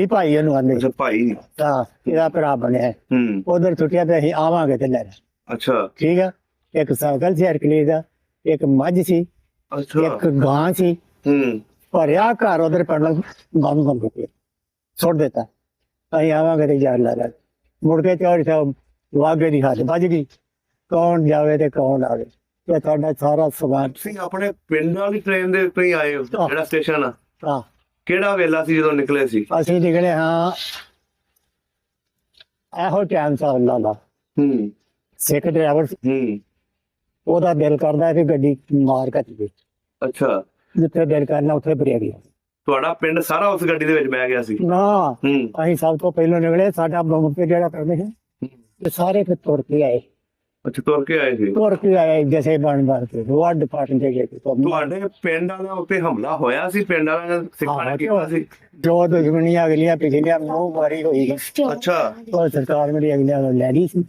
ਭਾਈ ਇਹਨੂੰ ਆਂਦੇ ਅੱਛਾ ਭਾਈ ਤਾਂ ਇਹਦਾ ਭਰਾ ਬਣਿਆ ਹੂੰ ਉਧਰ ਚੁੱਕਿਆ ਤੇ ਅਸੀਂ ਆਵਾਂਗੇ ਤੇ ਲੈ ਅੱਛਾ ਠੀਕ ਆ ਇੱਕ ਸਾਈਕਲ ਸੀ ਹਰਕਲੀ ਦਾ ਇੱਕ ਮੱਝ ਸੀ ਅੱਛਾ ਇੱਕ ਗਾਂ ਸੀ ਹੂੰ ਭਰਿਆ ਘਰ ਉਧਰ ਪੜਨਾ ਬੰਦ ਕੇ ਛੋੜ ਦਿੱਤਾ ਅਸੀਂ ਆਵਾਂਗੇ ਤੇ ਯਾਰ ਲਾ ਲੈ ਮੁੜ ਕੇ ਚੌੜੀ ਸਾਹਿਬ ਵਾਗੇ ਦੀ ਹੱਥ ਵੱਜ ਗਈ ਕੌਣ ਜਾਵੇ ਤੇ ਕੌਣ ਆਵੇ ਤੇ ਤੁਹਾਡਾ ਸਾਰਾ ਸਮਾਨ ਤੁਸੀਂ ਆਪਣੇ ਪਿੰਡ ਵਾਲੀ ਟ੍ਰੇਨ ਦੇ ਉੱਤੇ ਹੀ ਆਏ ਹੋ ਜਿਹੜਾ ਸਟੇਸ਼ਨ ਆ ਆ ਕਿਹੜਾ ਵੇਲਾ ਸੀ ਜਦੋਂ ਨਿਕਲੇ ਸੀ ਅਸੀਂ ਨਿਕਲੇ ਹਾਂ ਇਹੋ ਟਾਈਮ ਸਾ ਅੱਲਾ ਦਾ ਹੂੰ ਸਿੱਖ ਡਰਾਈਵਰ ਹੂੰ ਉਹਦਾ ਦਿਲ ਕਰਦਾ ਕਿ ਗੱਡੀ ਮਾਰ ਕੱਟ ਗਈ ਅੱਛਾ ਜਿੱਥੇ ਦਿਲ ਕਰਨਾ ਉੱਥੇ ਬਰੇਕ ਗਿਆ ਤੁਹਾਡਾ ਪਿੰਡ ਸਾਰਾ ਉਸ ਗੱਡੀ ਦੇ ਵਿੱਚ ਬਹਿ ਗਿਆ ਸੀ ਨਾ ਹੂੰ ਅਸੀਂ ਸਭ ਤੋਂ ਪਹਿਲਾਂ ਨਿਕਲੇ ਸਾਡਾ ਬੰਬ ਤੇ ਜਿਹੜਾ ਕਰਦੇ ਸੀ ਤੇ ਸਾਰੇ ਫਿਰ ਤੁਰ ਕੇ ਆਏ ਅੱਛਾ ਤੁਰ ਕੇ ਆਏ ਸੀ ਜੈਸੇ ਬਣ ਕੇ ਵੱਡ ਪਾਟਨ ਦੇ ਗਏ ਤੁਹਾਡੇ ਪਿੰਡ ਵਾਲਿਆਂ ਉੱਤੇ ਹਮਲਾ ਹੋਇਆ ਸੀ ਪਿੰਡ ਵਾਲਿਆਂ ਨੇ ਸਿੱਖਾਂ ਨੇ ਕੀਤਾ ਸੀ ਜੋ ਦੁਸ਼ਮਣੀਆਂ ਅਗਲੀਆਂ ਪਿਛਲੀਆਂ ਮੂੰਹ ਮਾਰੀ ਹੋਈ ਅੱਛਾ ਉਹ ਸਰਕਾਰ ਮੇਰੀ ਅਗਲੀਆਂ ਨੂੰ ਲੈ ਗਈ ਸੀ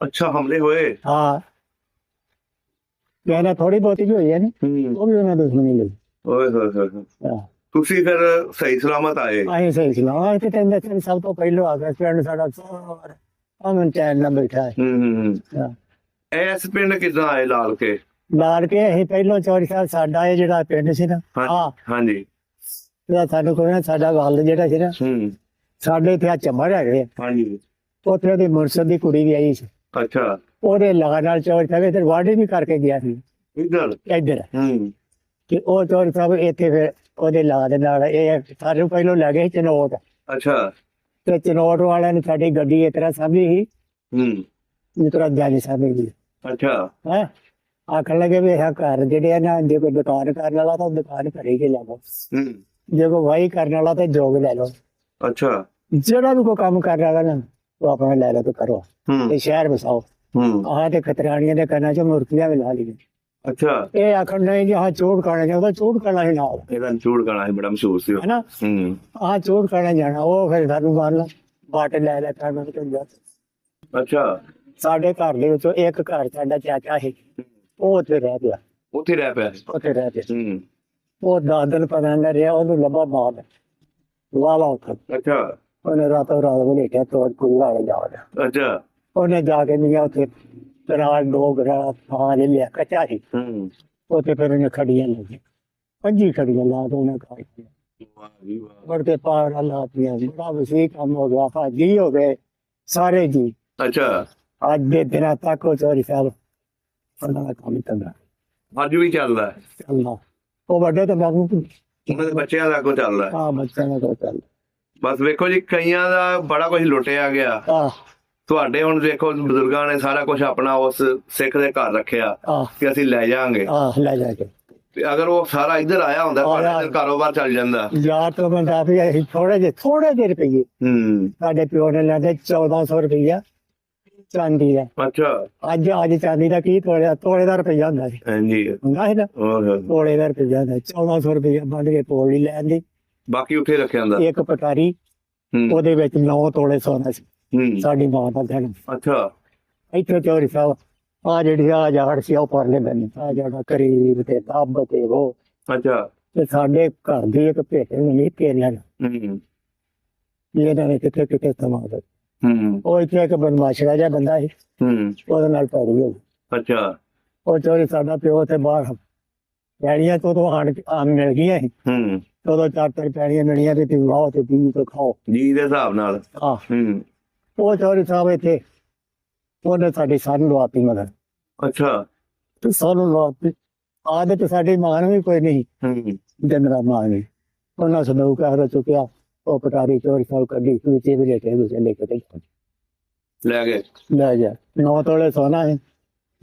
ਅੱਛਾ ਹਮਲੇ ਹੋਏ ਹਾਂ ਕਹਿੰਦਾ ਥੋੜੀ ਬਹੁਤੀ ਵੀ ਹੋਈ ਹੈ ਨੀ ਹੂੰ ਉਹ ਵੀ ਉਹਨਾਂ ਦੁਸ਼ਮਣੀ ਲਈ ਓਏ ਹੋਏ ਹੋਏ ਹਾਂ ਤੁਸੀਂ ਫਿਰ ਸਹੀ ਸਲਾਮਤ ਆਏ ਅਸੀਂ ਸਹੀ ਸੁਣਾ ਤੇ ਕਹਿੰਦੇ ਸਭ ਤੋਂ ਪਹਿਲਾਂ ਆ ਗਿਆ ਪਿੰਡ ਸਾਡਾ ਸਾਰਾ ਅਮਨ ਚੈਨ ਨਾਲ ਬੈਠਾ ਹੈ ਹੂੰ ਹਾਂ। ਇਸ ਪਿੰਡ ਕਿੱਦਾਂ ਆਏ ਲਾਲ ਕੇ ਲਾੜ ਕੇ ਅਸੀਂ ਪਹਿਲਾਂ ਚੌਰੀ ਸਾਹਿਬ ਸਾਡਾ ਇਹ ਜਿਹੜਾ ਪਿੰਡ ਸੀ ਨਾ ਹਾਂ ਹਾਂਜੀ ਇਹਦਾ ਸਾਨੂੰ ਕੋਈ ਨਾ ਸਾਡਾ ਵੱਲ ਜਿਹੜਾ ਸੀ ਨਾ ਹੂੰ ਸਾਡੇ ਇੱਥੇ ਆ ਚੰਬੜ ਹੈਗੇ ਹਾਂਜੀ ਉੱਥੇ ਉਹਦੀ ਮੁਰਸ਼ਦ ਦੀ ਕੁੜੀ ਵੀ ਆਈ ਸੀ ਅੱਛਾ ਉਹਦੇ ਲਗਾ ਨਾਲ ਚੌਰੀ ਸਾਹਿਬ ਇੱਧਰ ਵਾਢੀ ਵੀ ਕਰਕੇ ਗਿਆ ਸੀ ਇੱਧਰ ਇੱਧਰ ਹੂੰ ਤੇ ਉਹ ਚੌਰੀ ਸਾਹਿਬ ਇੱਥੇ ਫਿਰ ਉਹਦੇ ਲਾ ਦੇ ਨਾਲ ਇਹ ਸਾਰੇ ਪਹਿਲੋਂ ਲੈ ਗਏ ਸੀ ਚਨੋਟ ਅੱਛਾ ਤੇ ਚਨੋਟ ਵਾਲਿਆਂ ਨੇ ਸਾਡੀ ਗੱਡੀ ਇਸ ਤਰ੍ਹਾਂ ਸਾਂਭੀ ਸੀ ਹੂੰ ਜਿਸ ਤਰ੍ਹਾਂ ਜਾਨੀ ਸਾਂਭੀ ਸੀ ਅੱਛਾ ਹੈ ਆਖਣ ਲੱਗੇ ਵੀ ਇਹ ਘਰ ਜਿਹੜੇ ਆ ਨਾ ਜੇ ਕੋਈ ਦੁਕਾਨ ਕਰਨ ਵਾਲਾ ਤਾਂ ਦੁਕਾਨ ਘਰੇ ਕੇ ਲੈ ਲਓ ਹੂੰ ਜੇ ਕੋਈ ਵਾਹੀ ਕਰਨ ਵਾਲਾ ਤਾਂ ਜੋਗ ਲੈ ਲਓ ਅੱਛਾ ਜਿਹੜਾ ਵੀ ਕੋਈ ਕੰਮ ਕਰ ਰਿਹਾ ਨਾ ਉਹ ਆਪਣਾ ਲੈ ਲਓ ਤੇ ਕਰੋ ਹੂੰ ਤੇ ਸ਼ਹਿਰ ਵਸਾਓ ਹੂੰ ਆਹ ਤੇ ਖਤਰਾਣੀਆਂ ਦੇ ਕੰਨਾਂ 'ਚ ਮੁਰਕੀਆਂ ਵੀ ਲਾ ਲਈਆਂ ਅੱਛਾ ਇਹ ਆਖਣ ਨਹੀਂ ਜੀ ਆਹ ਚੋੜ ਕਰਨਾ ਚਾਹੁੰਦਾ ਚੋੜ ਕਰਨਾ ਹੀ ਨਾਲ ਇਹਦਾ ਚੂੜ ਗਾਣਾ ਸੀ ਬੜਾ ਮਸ਼ਹੂਰ ਸੀ ਹੈ ਨਾ ਹੂੰ ਆਹ ਚੋੜ ਕਰਨਾ ਜਾਣਾ ਉਹ ਫਿਰ ਸਾਨੂੰ ਮਾਰਨਾ ਬਾਟ ਲੈ ਕਰਨਾ ਤੇ ਜਾ ਅੱਛਾ ਸਾਡੇ ਘਰ ਦੇ ਵਿੱਚੋਂ ਇੱਕ ਘਰ ਸਾਡਾ ਚਾਚਾ ਸੀ ਉਹ ਉੱਥੇ ਰਹਿ ਗਿਆ ਉੱਥੇ ਰਹਿ ਪਿਆ ਉੱਥੇ ਰਹਿ ਗਿਆ ਹੂੰ ਉਹ 10 ਦਿਨ ਪਤਾ ਨਾ ਰਿਹਾ ਉਹਨੂੰ ਲੱਭਾ ਮਾਰ ਵਾਲਾ ਉੱਥੇ ਅੱਛਾ ਉਹਨੇ ਰਾਤੋਂ ਰਾਤ ਨੂੰ ਲਿਖਿਆ ਤੋੜ ਕੁੱਲਾ ਜਾ ਰਿਹਾ ਅੱਛਾ ਉਹਨੇ ਜਾ ਕੇ ਨਹੀਂ ਉੱਥੇ ਤਰਾਲ ਦੋ ਗਰਾ ਥਾਂ ਲੈ ਲਿਆ ਕੱਚਾ ਸੀ ਹੂੰ ਉੱਥੇ ਫਿਰ ਉਹਨੇ ਖੜੀਆਂ ਲੱਗੀ 5 ਖੜੀਆਂ ਲਾ ਕੇ ਉਹਨੇ ਖਾਈ ਵਾਹ ਜੀ ਵਾਹ ਵਰਤੇ ਪਾਰ ਲਾਤੀਆਂ ਬੜਾ ਵਸੀ ਕੰਮ ਹੋ ਗਿਆ ਹਾਜੀ ਹੋ ਗਏ ਸਾਰੇ ਜੀ ਅੱਛਾ ਅੱਜ ਦੇ ਦਿਨਾਂ ਤੱਕ ਉਹ ਚੋਰੀ ਸਾਹਿਬ ਉਹਨਾਂ ਦਾ ਕੰਮ ਚੰਗਾ ਅੱਜ ਵੀ ਚੱਲਦਾ ਹੈ। ਚੱਲਦਾ ਉਹ ਵੱਡੇ ਤਾਂ ਬਾਬੂ ਉਹਨਾਂ ਦੇ ਬੱਚਿਆਂ ਦਾ ਕੋ ਚੱਲਦਾ ਹੈ। ਆ ਬੱਚਿਆਂ ਦਾ ਤਾਂ ਚੱਲ ਬਸ ਵੇਖੋ ਜੀ ਕਈਆਂ ਦਾ ਬੜਾ ਕੁਝ ਲੁੱਟਿਆ ਗਿਆ ਆ ਤੁਹਾਡੇ ਹੁਣ ਦੇਖੋ ਬਜ਼ੁਰਗਾਂ ਨੇ ਸਾਰਾ ਕੁਝ ਆਪਣਾ ਉਸ ਸਿੱਖ ਦੇ ਘਰ ਰੱਖਿਆ ਆ ਕਿ ਅਸੀਂ ਲੈ ਜਾਾਂਗੇ ਆ ਲੈ ਜਾ ਕੇ ਤੇ ਅਗਰ ਉਹ ਸਾਰਾ ਇੱਧਰ ਆਇਆ ਹੁੰਦਾ ਆਇਆ। ਤੁਹਾਡਾ ਕਾਰੋਬਾਰ ਚੱਲ ਜਾਂਦਾ ਯਾਰ ਤੋਂ ਮੈਂ ਕਾਫੀ ਅਸੀਂ ਥੋੜੇ ਜਿਹੇ ਰੁਪਈਏ ਹੂੰ ਸਾਡੇ ਪਿਓ ਨੇ ਲੈਂਦੇ 1400 ਰੁਪਈਆ ਚਾਂਦੀ ਦਾ ਅੱਛਾ ਅੱਜ ਚਾਂਦੀ ਦਾ ਕੀ ਤੋਲੇ ਦਾ ਰੁਪਈਆ ਹੁੰਦਾ ਸੀ ਹਾਂਜੀ ਹੁੰਦਾ ਸੀ ਨਾ ਹੋਰ ਤੋਲੇ ਦਾ ਰੁਪਈਆ ਹੁੰਦਾ 1400 ਰੁਪਈਆ ਬੰਦ ਕੇ ਤੋਲ ਲਈ ਲੈਂਦੀ ਬਾਕੀ ਉੱਥੇ ਰੱਖਿਆ ਹੁੰਦਾ ਇੱਕ ਪਟਾਰੀ ਹੂੰ ਉਹਦੇ ਵਿੱਚ 9 ਤੋਲੇ ਸੋਨਾ ਸੀ ਹੂੰ ਸਾਡੀ ਮਾਂ ਦਾ ਦਿਨ ਅੱਛਾ ਇੱਥੇ ਚੋਰੀ ਸਾਹਿਬ ਆ ਜਿਹੜੀ ਆ ਜਾੜ ਸੀ ਉਹ ਪਰਲੇ ਬੰਨੇ ਆ ਜਿਹੜਾ ਕਰੀਬ ਤੇ ਦੱਬ ਤੇ ਉਹ ਅੱਛਾ ਤੇ ਸਾਡੇ ਘਰ ਦੀ ਇੱਕ ਭੇਟ ਨਹੀਂ ਤੇਰੀਆਂ ਹੂੰ ਇਹਨਾਂ ਨੇ ਕਿਤੇ ਸਮਾਦ ਹੂੰ ਉਹ ਇੱਥੇ ਇੱਕ ਬਦਮਾਸ਼ੜਾ ਜਿਹਾ ਬੰਦਾ ਸੀ ਹੂੰ ਉਹਦੇ ਨਾਲ ਪੈਰੀ ਹੋ ਗਈ ਅੱਛਾ ਉਹ ਚੋਰੀ ਸਾਡਾ ਪਿਓ ਤੇ ਬਾਹਰ ਪੈੜੀਆਂ ਤੋਂ ਆਮ ਮਿਲ ਗਈਆਂ ਸੀ ਹੂੰ ਉਦੋਂ 4 ਪੈੜੀਆਂ ਮਿਲੀਆਂ ਤੇ ਤੁਸੀਂ ਲਾਓ ਤੇ ਪੀ ਤੇ ਖਾਓ ਜੀ ਦੇ ਹਿਸਾਬ ਨਾਲ ਆ ਹੂੰ ਉਹ ਚੋਰੀ ਸਾਹਿਬ ਇੱਥੇ ਉਹਨੇ ਸਾਡੀ ਸਾਨੂੰ ਲਵਾਤੀ ਮਗਰ ਅੱਛਾ ਤੇ ਸਾਨੂੰ ਲਵਾਤੀ ਆਦਤ ਸਾਡੀ ਮਾਂ ਨੂੰ ਵੀ ਕੋਈ ਨਹੀਂ ਹੂੰ ਜਨਰਾ ਮਾਂ ਨਹੀਂ ਉਹਨਾਂ ਸੰਦੂਕ ਆ ਚੁੱਕਿਆ, ਉਹ ਪਟਾਰੀ ਚੋਰੀ ਸਾਹਿਬ ਕੱਢੀ ਵਿੱਚ ਵੀ ਲੈ ਕੇ ਲੈ ਕੇ ਲੈ ਗਏ। ਲੈ ਜਾ 9 ਤੋਲੇ ਸੋਨਾ ਹੈ,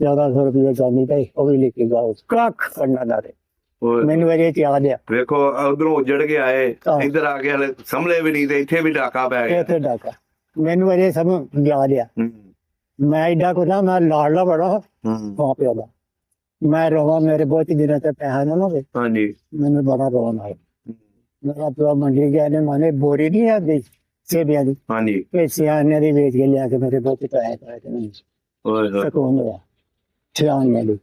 1400 ਰੁਪਏ ਚਾਂਦੀ ਦਾ ਉਹ ਵੀ ਲੈ ਕੇ ਗਏ। ਕੱਖ ਕਰਨਾ ਨਾ ਰੇ ਉਹ ਮੈਨੂੰ ਇਹ ਯਾਦ ਆ। ਵੇਖੋ ਉਧਰੋਂ ਉੱਜੜ ਕੇ ਆਏ, ਹਾਂ। ਇੱਧਰ ਆ ਕੇ ਹਲੇ ਸੰਭਲੇ ਵੀ ਨਹੀਂ ਤੇ ਇੱਥੇ ਵੀ ਡਾਕਾ ਪੈ ਗਿਆ। ਇੱਥੇ ਡਾਕਾ ਮੈਨੂੰ ਇਹ ਸਭ ਯਾਦ ਆ। ਹੂੰ ਮੈਂ ਏਡਾ ਕੁ ਨਾ, ਮੈਂ ਲਾੜਲਾ ਬੜਾ ਹੂੰ ਮਾਂ ਪਿਓ ਦਾ। ਮੈਂ ਰੋਵਾ ਮੇਰੇ ਬਹੁਤ ਦਿਨਾਂ ਤੇ ਪੈਸਾ ਨਾ ਹੋਵੇ, ਹਾਂਜੀ ਮੈਨੂੰ ਬੜਾ ਰੋਣ ਆਇਆ। ਮੇਰਾ ਪਿਓ ਮੰਡੀ ਗਿਆ ਨੇ, ਮਾਨੇ ਬੋਰੀ ਨਹੀਂ ਆਦੀ ਸੇਬੀਆਂ ਦੀ, ਹਾਂਜੀ ਪੈਸਿਆਂ ਨੇ ਦੀ ਵੇਚ ਕੇ ਲਿਆ ਕੇ ਮੇਰੇ ਬਹੁਤ ਪੈਸੇ ਪਾਏ ਤੇ ਮੈਨੂੰ ਓਏ ਹੋਏ ਸਕੂਨ ਹੋਇਆ। ਛਿਆਨ ਨੇ ਦੀ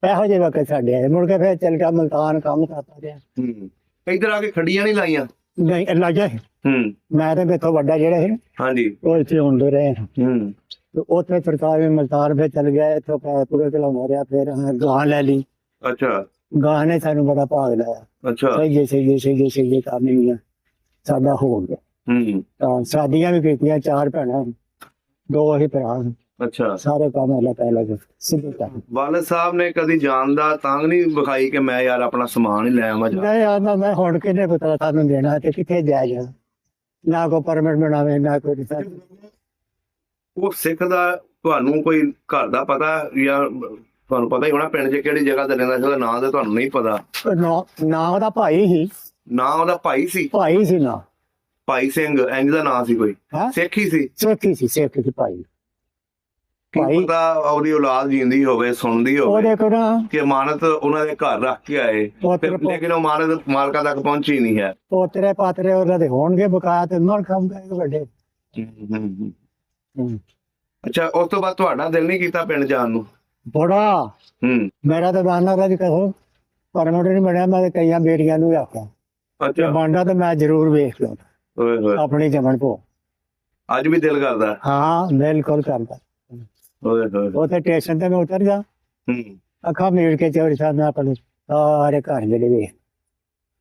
ਇਹੋ ਜਿਹੇ ਵਕਤ ਸਾਡੇ ਆਏ। ਮੁੜ ਕੇ ਫਿਰ ਚੱਲ ਗਿਆ ਮਲਤਾਨ, ਕੰਮ ਕਰਦਾ ਰਿਹਾ। ਹੂੰ ਇੱਧਰ ਆ ਕੇ ਖੜੀਆਂ ਨਹੀਂ ਲਾਈਆਂ। ਨਹੀਂ ਅੱਲਾ ਜਾ, ਹੂੰ ਮੈਂ ਤੇ ਮੇਥੋਂ ਵੱਡਾ ਜਿਹੜਾ ਸੀ ਹਾਂਜੀ ਉਹ ਇੱਥੇ ਹੁੰਦੇ ਰਹੇ। ਹੂੰ ਤੇ ਉੱਥੇ ਸਰਕਾਰ ਵੀ ਮਲਤਾਨ ਫਿਰ ਚੱਲ ਗਿਆ, ਇੱਥੋਂ ਪੂਰੇ ਕਿਲੋ ਮੋਰਿਆ। ਫਿਰ ਗਾਂ ਲੈ ਲਈ, ਅੱਛਾ ਗਾਂ ਨੇ ਸਾਨੂੰ ਬੜਾ ਭਾਗ ਲਾਇਆ। ਅੱਛਾ ਸਹੀ ਕੰਮ ਨਹੀਂ ਸਾਡਾ ਹੋ ਗਿਆ। ਹੂੰ ਤਾਂ ਸ਼ਾਦੀਆਂ ਵੀ ਕੀਤੀਆਂ, 4 ਭੈਣਾਂ, 2 ਅਸੀਂ ਭਰਾ, ਅੱਛਾ। ਸਾਰੇ ਕੰਮ ਅੱਲਾ ਪਹਿਲਾਂ ਸਿੱਧੇ ਕੰਮ। ਵਾਲਦ ਸਾਹਿਬ ਨੇ ਕਦੀ ਜਾਣ ਦਾ ਤੰਗ ਨਹੀਂ ਵਿਖਾਈ ਕਿ ਮੈਂ ਯਾਰ ਆਪਣਾ ਸਮਾਨ ਹੀ ਲੈ ਆਵਾਂ ਜਾ। ਨਹੀਂ ਆਂਦਾ ਮੈਂ ਹੁਣ ਕਿਹਨੇ ਪਤਾ ਤੁਹਾਨੂੰ ਦੇਣਾ ਤੇ ਕਿੱਥੇ ਜਾ ਜਾ, ਨਾ ਕੋਈ ਪਰਮਿਟ ਬਣਾਵੇ ਨਾ ਕੋਈ ਰਿਸਰਚ। ਉਹ ਸਿੱਖ ਦਾ ਤੁਹਾਨੂੰ ਕੋਈ ਘਰ ਦਾ ਪਤਾ ਜਾਂ ਤੁਹਾਨੂੰ ਪਤਾ ਹੀ ਹੋਣਾ ਪਿੰਡ 'ਚ ਕਿਹੜੀ ਜਗ੍ਹਾ ਤੇ ਰਹਿੰਦਾ ਸੀ, ਉਹਦਾ ਨਾਂ ਤਾਂ ਤੁਹਾਨੂੰ ਨਹੀਂ ਪਤਾ। ਨਾ ਉਹਦਾ ਭਾਈ ਸੀ, ਨਾਂ ਉਹਦਾ ਭਾਈ ਸੀ ਨਾ ਭਾਈ ਸਿੰਘ ਇੰਜ ਦਾ ਨਾਂ ਸੀ ਕੋਈ, ਹੈਂ? ਸਿੱਖ ਹੀ ਸੀ। ਸਿੱਖ ਸੀ ਭਾਈ। ਕੀ ਪਤਾ ਉਹਦੀ ਔਲਾਦ ਜਿੰਦੀ ਹੋਵੇ, ਸੁਣਦੀ ਹੋਵੇ ਉਹਦੇ ਕੋਲ ਨਾ ਕਿ ਅਮਾਨਤ ਉਹਨਾਂ ਦੇ ਘਰ ਰੱਖ ਕੇ ਆਏ, ਲੇਕਿਨ ਉਹ ਅਮਾਨਤ ਮਾਲਕਾਂ ਤੱਕ ਪਹੁੰਚੀ ਨਹੀਂ ਹੈ। ਪੋਤਰੇ ਪਾਤਰੇ ਉਹਨਾਂ ਦੇ ਹੋਣਗੇ ਬਕਾਇਆ ਤੇ ਮਰ ਕੰਮ ਕਰੇਗੇ ਵੱਡੇ। ਅੱਛਾ ਉਸ ਤੋਂ ਬਾਅਦ ਤੁਹਾਡਾ ਦਿਲ ਨਹੀਂ ਕੀਤਾ ਪਿੰਡ ਜਾਣ ਨੂੰ? ਬੜਾ ਮੇਰਾ ਤਾਂ ਬਾਨਾ ਦਾ ਵੀ ਕਹੋ ਪਰਮਿਟ ਨਹੀਂ ਬਣਿਆ। ਮੈਂ ਤੇ ਕਈਆਂ ਬੇੜੀਆਂ ਨੂੰ ਆਖਿਆ ਅੱਛਾ ਬਾਂਡਾ ਤੇ ਮੈਂ ਜ਼ਰੂਰ ਵੇਖ ਲਵਾਂ ਓਏ ਹੋਏ ਆਪਣੀ ਜਮਨ ਕੋ। ਅੱਜ ਵੀ ਦਿਲ ਕਰਦਾ? ਹਾਂ ਬਿਲਕੁਲ ਕਰਦਾ। ਓਏ ਹੋਏ ਉੱਥੇ ਸਟੇਸ਼ਨ ਤੇ ਮੈਂ ਉਤਰ ਜਾ, ਅੱਖਾਂ ਮੀਟ ਕੇ ਚੌੜੀ ਸਾਹਿਬ ਮੈਂ ਆਪਣੇ ਸਾਰੇ ਘਰ ਜਿਹੜੇ ਵੇਖ,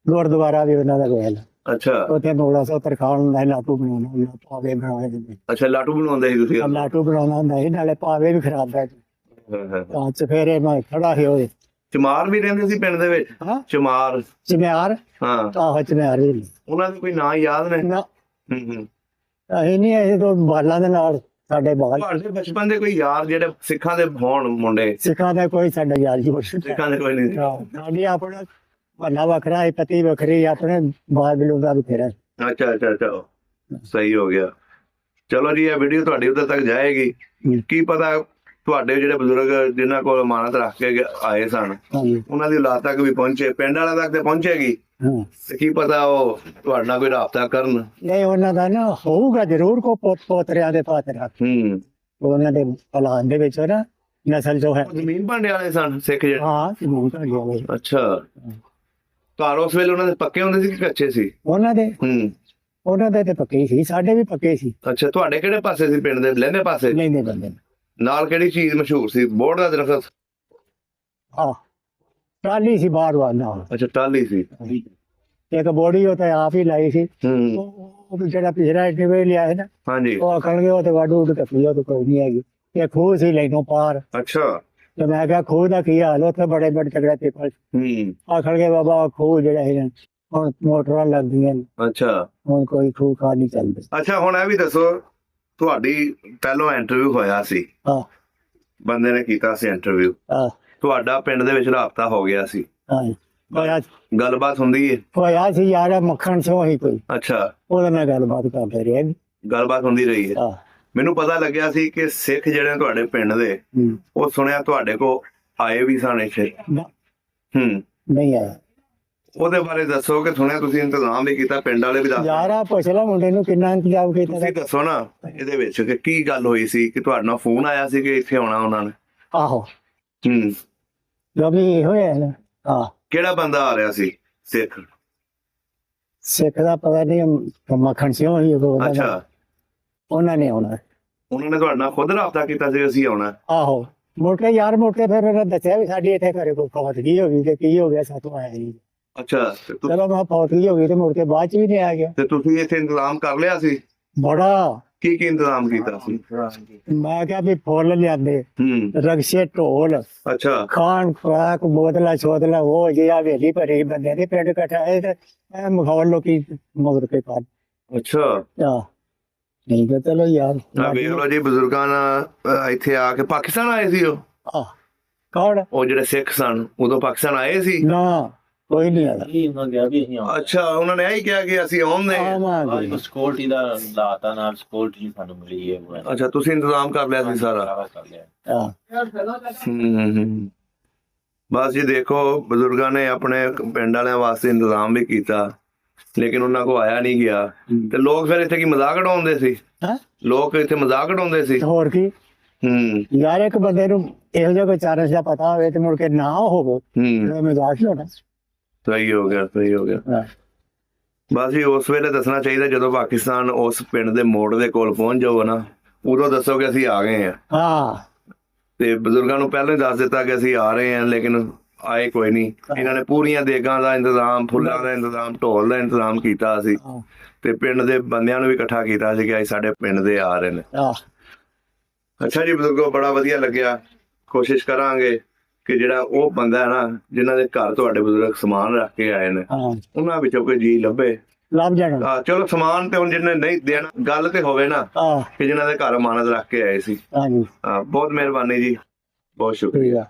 ਗੁਰਦੁਆਰਾ ਵੀ ਉਹਨਾਂ ਦਾ ਵੇਖ। ਅੱਛਾ ਉੱਥੇ ਮੋਲਾ ਸੋ ਤਰਖਾਣ ਹੁੰਦਾ, ਲਾਟੂ ਬਣਾਉਣਾ, ਪਾਵੇ ਬਣਾਉਣੇ ਦਿੰਦੇ। ਅੱਛਾ ਲਾਟੂ ਬਣਾਉਂਦੇ ਸੀ ਤੁਸੀਂ? ਲਾਟੂ ਬਣਾਉਣਾ ਹੁੰਦਾ ਸੀ, ਨਾਲੇ ਪਾਵੇ ਵੀ ਖਰਾਬ ਹੈ। ਤਾਂ ਚਫੇਰੇ ਮੈਂ ਖੜਾ ਸੀ ਉਹਦੇ। ਚਮਾਰ ਵੀ ਰਹਿੰਦੇ ਸੀ ਪਿੰਡ ਦੇ ਵਿੱਚ? ਹਾਂ ਚਮਾਰ ਚਮਿਆਰ, ਹਾਂ ਆਹੋ ਚਮਿਆਰ ਵੀ ਉਹਨਾਂ ਦੇ ਕੋਈ ਨਾਂ ਯਾਦ ਨੇ? ਨਾ ਅਸੀਂ ਨਹੀਂ, ਅਸੀਂ ਤੋਂ ਬਾਲਾਂ ਦੇ ਨਾਲ ਸਾਡੇ ਬਾਲ। ਤੁਹਾਡੇ ਬਚਪਨ ਦੇ ਕੋਈ ਯਾਰ ਜਿਹੜੇ ਸਿੱਖਾਂ ਦੇ ਹੋਣ ਮੁੰਡੇ? ਸਿੱਖਾਂ ਦਾ ਕੋਈ ਸਾਡਾ ਯਾਰ ਜੀ ਸਿੱਖਾਂ ਦੇ ਕੋਈ ਨਹੀਂ? ਸਾਡੀ ਆਪਣਾ ਭੰਨਾ ਵੱਖਰਾ ਹੈ, ਪਤੀ ਵੱਖਰੀ, ਆਪਣੇ ਬਾਲ ਬਿਲੂ ਦਾ ਵੀ ਫੇਰਾ। ਅੱਛਾ ਅੱਛਾ ਅੱਛਾ ਸਹੀ ਹੋ ਗਿਆ। ਚਲੋ ਜੀ ਇਹ ਵੀਡੀਓ ਤੁਹਾਡੇ ਉੱਤੇ ਤੱਕ ਜਾਏਗੀ। ਕੀ ਪਤਾ ਤੁਹਾਡੇ ਜਿਹੜੇ ਬਜ਼ੁਰਗ ਜਿਨ੍ਹਾਂ ਕੋਲ ਅਮਾਨਤ ਰੱਖ ਕੇ ਆਏ ਸਨ ਉਹਨਾਂ ਦੀ ਔਲਾਦ ਤੱਕ ਵੀ ਪਹੁੰਚੇ, ਪਿੰਡ ਵਾਲਿਆਂ ਤੱਕ ਤੇ ਪਹੁੰਚੇਗੀ। ਤੇ ਕੀ ਪਤਾ ਉਹ ਤੁਹਾਡੇ ਨਾਲ ਕੋਈ ਰਾਬਤਾ ਕਰਨ। ਨਹੀਂ ਉਹਨਾਂ ਦਾ ਨਾ ਹੋਊਗਾ ਜ਼ਰੂਰ ਕੋ ਪੋਤਰਿਆਂ ਦੇ ਪਾਤਰਾ। ਉਹਨਾਂ ਦੇ ਔਲਾਦ ਦੇ ਵਿੱਚ ਨਾ ਨਸਲ ਜੋ ਹੈ। ਜ਼ਮੀਨ ਭਾਂਡੇ ਵਾਲੇ ਸਨ ਸਿੱਖ ਜਿਹੜੇ? ਹਾਂ ਜ਼ਮੀਨ ਭਾਂਡੇ ਵਾਲੇ। ਅੱਛਾ ਘਰ ਉਸ ਵੇਲੇ ਉਹਨਾਂ ਦੇ ਪੱਕੇ ਹੁੰਦੇ ਸੀ ਕਿ ਕੱਚੇ ਸੀ? ਉਹਨਾਂ ਦੇ ਤੇ ਪੱਕੇ ਸੀ, ਸਾਡੇ ਵੀ ਪੱਕੇ ਸੀ। ਅੱਛਾ ਤੁਹਾਡੇ ਕਿਹੜੇ ਪਾਸੇ ਸੀ ਪਿੰਡ ਦੇ? ਲਹਿੰਦੇ ਪਾਸੇ? ਲੈਂਦੇ ਬੰਦੇ ਨਾਲ ਕਿਹੜੀ ਚੀਜ਼ ਮਸ਼ਹੂਰ ਸੀ? ਬੋਹੜ ਦਾ ਦਰਖਤ? ਹਾਂ ਟਾਲੀ ਸੀ ਬਾਹਰ ਵਾਲ ਨਾਲ। ਅੱਛਾ ਟਾਹਲੀ ਸੀ। ਇੱਕ ਬੋੜੀ ਉਹ ਤੇ ਆਪ ਹੀ ਲਾਈ ਸੀ। ਉਹ ਵੀ ਜਿਹੜਾ ਪਿਛੜਾ ਇੱਥੇ ਲਿਆ ਹੈ ਨਾ, ਹਾਂਜੀ ਉਹ ਆਖਣਗੇ ਉਹ ਤੇ ਵਾਢੂ ਉੱਡ ਕੱਪੀ, ਉਹ ਤੇ ਕੋਈ ਨਹੀਂ ਹੈਗੀ। ਇਹ ਖੂਹ ਸੀ ਲੈਨੋਂ ਪਾਰ। ਅੱਛਾ ਤੇ ਮੈਂ ਕਿਹਾ ਖੂਹ ਦਾ ਕੀ ਹਾਲ? ਉੱਥੇ ਬੜੇ ਬੜੇ ਤਗੜੇ ਪੇਪਰ। ਆਖਣਗੇ ਬਾਬਾ ਖੂਹ ਜਿਹੜਾ ਹੈ ਹੁਣ ਮੋਟਰਾਂ ਲੱਗਦੀਆਂ ਨੇ, ਅੱਛਾ ਹੁਣ ਕੋਈ ਖੂਹ ਖਾ ਨਹੀਂ ਚੱਲਦਾ। ਅੱਛਾ ਹੁਣ ਇਹ ਵੀ ਦੱਸੋ, ਤੁਹਾਡੀ ਪਹਿਲੋਂ ਇੰਟਰਵਿਊ ਹੋਇਆ ਸੀ, ਹਾਂ ਬੰਦੇ ਨੇ ਕੀਤਾ ਸੀ ਇੰਟਰਵਿਊ, ਹਾਂ ਤੁਹਾਡਾ ਪਿੰਡ ਦੇ ਵਿੱਚ ਰਾਬਤਾ ਹੋ ਗਿਆ ਸੀ, ਹਾਂ ਗੱਲਬਾਤ ਹੁੰਦੀ ਹੈ? ਹੋਇਆ ਸੀ ਯਾਰ, ਮੱਖਣ ਸਿੰਘ ਹੀ ਕੋਈ। ਅੱਛਾ ਉਹਦੇ ਨਾਲ ਗੱਲਬਾਤ ਕਰਦੇ ਰਹੇ। ਗੱਲਬਾਤ ਹੁੰਦੀ ਰਹੀ ਹੈ। ਹਾਂ ਮੈਨੂੰ ਪਤਾ ਲੱਗਿਆ ਸੀ ਕਿ ਸਿੱਖ ਜਿਹੜੇ ਤੁਹਾਡੇ ਪਿੰਡ ਦੇ, ਉਹ ਸੁਣਿਆ ਤੁਹਾਡੇ ਕੋ ਆਏ ਵੀ ਸਨ ਇੱਥੇ। ਨਹੀਂ ਆਇਆ। ਉਹਦੇ ਬਾਰੇ ਦੱਸੋ ਕਿ ਸੁਣਿਆ ਤੁਸੀਂ ਇੰਤਜ਼ਾਮ ਵੀ ਕੀਤਾ, ਪਿੰਡ ਵਾਲੇ ਵੀ ਦੱਸ ਯਾਰ ਆ ਪੁੱਛ ਲਾ ਮੁੰਡੇ ਨੂੰ ਕਿੰਨਾ ਇੰਤਜ਼ਾਮ ਕੀਤਾ। ਤੁਸੀਂ ਦੱਸੋ ਨਾ ਇਹਦੇ ਵਿੱਚ ਕਿ ਕੀ ਗੱਲ ਹੋਈ ਸੀ ਕਿ ਤੁਹਾਡੇ ਨਾਲ ਫੋਨ ਆਇਆ ਸੀ ਕਿ ਇੱਥੇ ਆਉਣਾ ਉਹਨਾਂ ਨੇ? ਆਹੋ ਜੋ ਵੀ ਇਹੋ ਹੈ ਨਾ। ਹਾਂ ਕਿਹੜਾ ਬੰਦਾ ਆ ਰਿਹਾ ਸੀ? ਸਿੱਖ ਦਾ ਪਤਾ ਨਹੀਂ, ਮੱਖਣ ਸਿੰਘ ਹੀ। ਅੱਛਾ ਉਹਨਾਂ ਨੇ ਆਉਣਾ। ਉਹਨਾਂ ਨੇ ਤੁਹਾਡੇ ਨਾਲ ਖੁਦ ਰਾਬਤਾ ਕੀਤਾ ਸੀ ਅਸੀਂ ਆਉਣਾ? ਆਹੋ ਮੁੜ ਕੇ ਯਾਰ ਮੁੜ ਕੇ ਫਿਰ ਉਹਨਾਂ ਦੱਸਿਆ ਵੀ ਸਾਡੀ ਇੱਥੇ ਘਰੇ ਕੋਈ ਫੌਤਗੀ ਹੋ ਗਈ ਤੇ ਕੀ ਹੋ ਗਿਆ, ਸਾਥੋਂ ਆਇਆ ਨਹੀਂ। ਅੱਛਾ ਚਲੋ ਮੈਂ ਫੌਤਗੀ ਹੋ ਗਈ ਤੇ ਮੁੜ ਕੇ ਬਾਅਦ ਚ ਵੀ ਨਹੀਂ ਆ ਗਿਆ। ਤੇ ਤੁਸੀਂ ਇੱਥੇ ਇੰਤਜ਼ਾਮ ਕਰ ਲਿਆ ਸੀ? ਬੜਾ ਕੀ ਕੀ ਇੰਤਜ਼ਾਮ ਕੀਤਾ ਸੀ? ਮੈਂ ਕਿਹਾ ਵੀ ਫੁੱਲ ਲਿਆਂਦੇ, ਰਕਸ਼ੇ, ਢੋਲ, ਅੱਛਾ ਖਾਣ ਖੁਰਾਕ, ਬੋਤਲਾਂ ਛੋਤਲਾਂ, ਉਹ ਜੀ ਹਵੇਲੀ ਭਰੀ ਬੰਦੇ ਦੇ ਪਿੰਡ ਇਕੱਠਾ ਹੈ ਤੇ ਇਹ ਮਖੌਲ ਲੋਕੀ ਮਗਰ ਕੇ ਕਰ ਅੱਛਾ। ਆ ਨਹੀਂ ਤਾਂ ਚਲੋ ਯਾਰ ਆ ਵੇਖ ਲਓ ਜੀ, ਬਜ਼ੁਰਗਾਂ ਨਾਲ ਇੱਥੇ ਆ ਕੇ ਪਾਕਿਸਤਾਨ ਆਏ ਸੀ ਉਹ ਆ ਕੌਣ ਉਹ ਜਿਹੜੇ ਸਿੱਖ ਸਨ ਉਦੋਂ ਪਾਕਿਸਤਾਨ ਆਏ ਸੀ? ਨਾ ਕੋਈ ਨਹੀਂ ਆਦਾ ਅੱਛਾ, ਉਹਨਾਂ ਨੇ ਇਹੀ ਕਿਹਾ ਕਿ ਅਸੀਂ ਆਉਂਦੇ ਹਾਂ। ਆਵਾਂਗੇ ਸਿਕਿਉਰਿਟੀ ਦਾ ਲਾਤਾ ਨਾਲ ਸਿਕਿਉਰਿਟੀ ਸਾਨੂੰ ਮਿਲੀ ਹੈ। ਅੱਛਾ, ਤੁਸੀਂ ਇੰਤਜ਼ਾਮ ਕਰ ਲਿਆ ਸੀ ਸਾਰਾ? ਕਰ ਲਿਆ। ਆ ਬਸ ਜੀ ਦੇਖੋ, ਬਜ਼ੁਰਗਾਂ ਨੇ ਆਪਣੇ ਪਿੰਡ ਵਾਲਿਆਂ ਵਾਸਤੇ ਇੰਤਜ਼ਾਮ ਵੀ ਕੀਤਾ, ਲੇਕਿਨ ਉਹਨਾਂ ਕੋ ਆਇਆ ਨਹੀਂ ਗਿਆ। ਤੇ ਲੋਕ ਫਿਰ ਇੱਥੇ ਕੀ ਮਜ਼ਾਕ ਉਡਾਉਂਦੇ ਸੀ? ਹਾਂ ਲੋਕ ਇੱਥੇ ਮਜ਼ਾਕ ਉਡਾਉਂਦੇ ਸੀ। ਹੋਰ ਕੀ ਹੂੰ ਯਾਰ, ਇੱਕ ਬੰਦੇ ਨੂੰ ਇਹੋ ਜਿਹਾ ਕੋਈ ਚਾਰਜ ਦਾ ਪਤਾ ਹੋਵੇ ਤੇ ਮੁੜ ਕੇ ਨਾ ਹੋਵੇ ਹੂੰ, ਮਜ਼ਾਕ ਹੀ ਹੋਣਾ। ਸਹੀ ਹੋ ਗਿਆ, ਸਹੀ ਹੋ ਗਿਆ। ਹਾਂ। ਬਸ ਜੀ ਉਸ ਵੇਲੇ ਦੱਸਣਾ ਚਾਹੀਦਾ, ਜਦੋਂ ਪਾਕਿਸਤਾਨ ਉਸ ਪਿੰਡ ਦੇ ਮੋੜ ਦੇ ਕੋਲ ਪਹੁੰਚ ਜਾਊਗਾ ਨਾ, ਉਦੋਂ ਦੱਸੋ ਕਿ ਅਸੀਂ ਆ ਗਏ ਆ। ਹਾਂ ਤੇ ਬਜ਼ੁਰਗਾਂ ਨੂੰ ਪਹਿਲਾਂ ਹੀ ਦੱਸ ਦਿੱਤਾ ਕਿ ਅਸੀਂ ਆ ਰਹੇ ਹਾਂ, ਲੇਕਿਨ ਆਏ ਕੋਈ ਨਹੀਂ। ਇਹਨਾਂ ਨੇ ਪੂਰੀਆਂ ਦੇਗਾਂ ਦਾ ਇੰਤਜ਼ਾਮ, ਫੁੱਲਾਂ ਦਾ ਇੰਤਜ਼ਾਮ, ਢੋਲ ਦਾ ਇੰਤਜ਼ਾਮ ਕੀਤਾ ਸੀ ਹਾਂ। ਤੇ ਪਿੰਡ ਦੇ ਬੰਦਿਆਂ ਨੂੰ ਵੀ ਇਕੱਠਾ ਕੀਤਾ ਸੀ ਕਿ ਅੱਜ ਸਾਡੇ ਪਿੰਡ ਦੇ ਆ ਰਹੇ ਨੇ। ਆ ਅੱਛਾ ਜੀ ਬਜ਼ੁਰਗੋ, ਬੜਾ ਵਧੀਆ ਲੱਗਿਆ। ਕੋਸ਼ਿਸ਼ ਕਰਾਂਗੇ ਕਿ ਜਿਹੜਾ ਉਹ ਬੰਦਾ ਹੈ ਨਾ, ਜਿਨ੍ਹਾਂ ਦੇ ਘਰ ਤੁਹਾਡੇ ਬਜ਼ੁਰਗ ਸਮਾਨ ਰੱਖ ਕੇ ਆਏ ਨੇ, ਹਾਂ ਉਹਨਾਂ ਵਿੱਚੋਂ ਕੋਈ ਜੀ ਲੱਭੇ। ਲੱਭ ਜਾਣਾ। ਚਲੋ ਸਮਾਨ ਤੇ ਹੁਣ ਜਿਹਨੇ ਨਹੀਂ ਦੇਣਾ, ਗੱਲ ਤੇ ਹੋਵੇ ਨਾ ਆ ਕਿ ਜਿਨ੍ਹਾਂ ਦੇ ਘਰ ਅਮਾਨਤ ਰੱਖ ਕੇ ਆਏ ਸੀ। ਹਾਂਜੀ ਬਹੁਤ ਮਿਹਰਬਾਨੀ ਜੀ, ਬਹੁਤ ਸ਼ੁਕਰੀਆ। ਠੀਕ ਆ।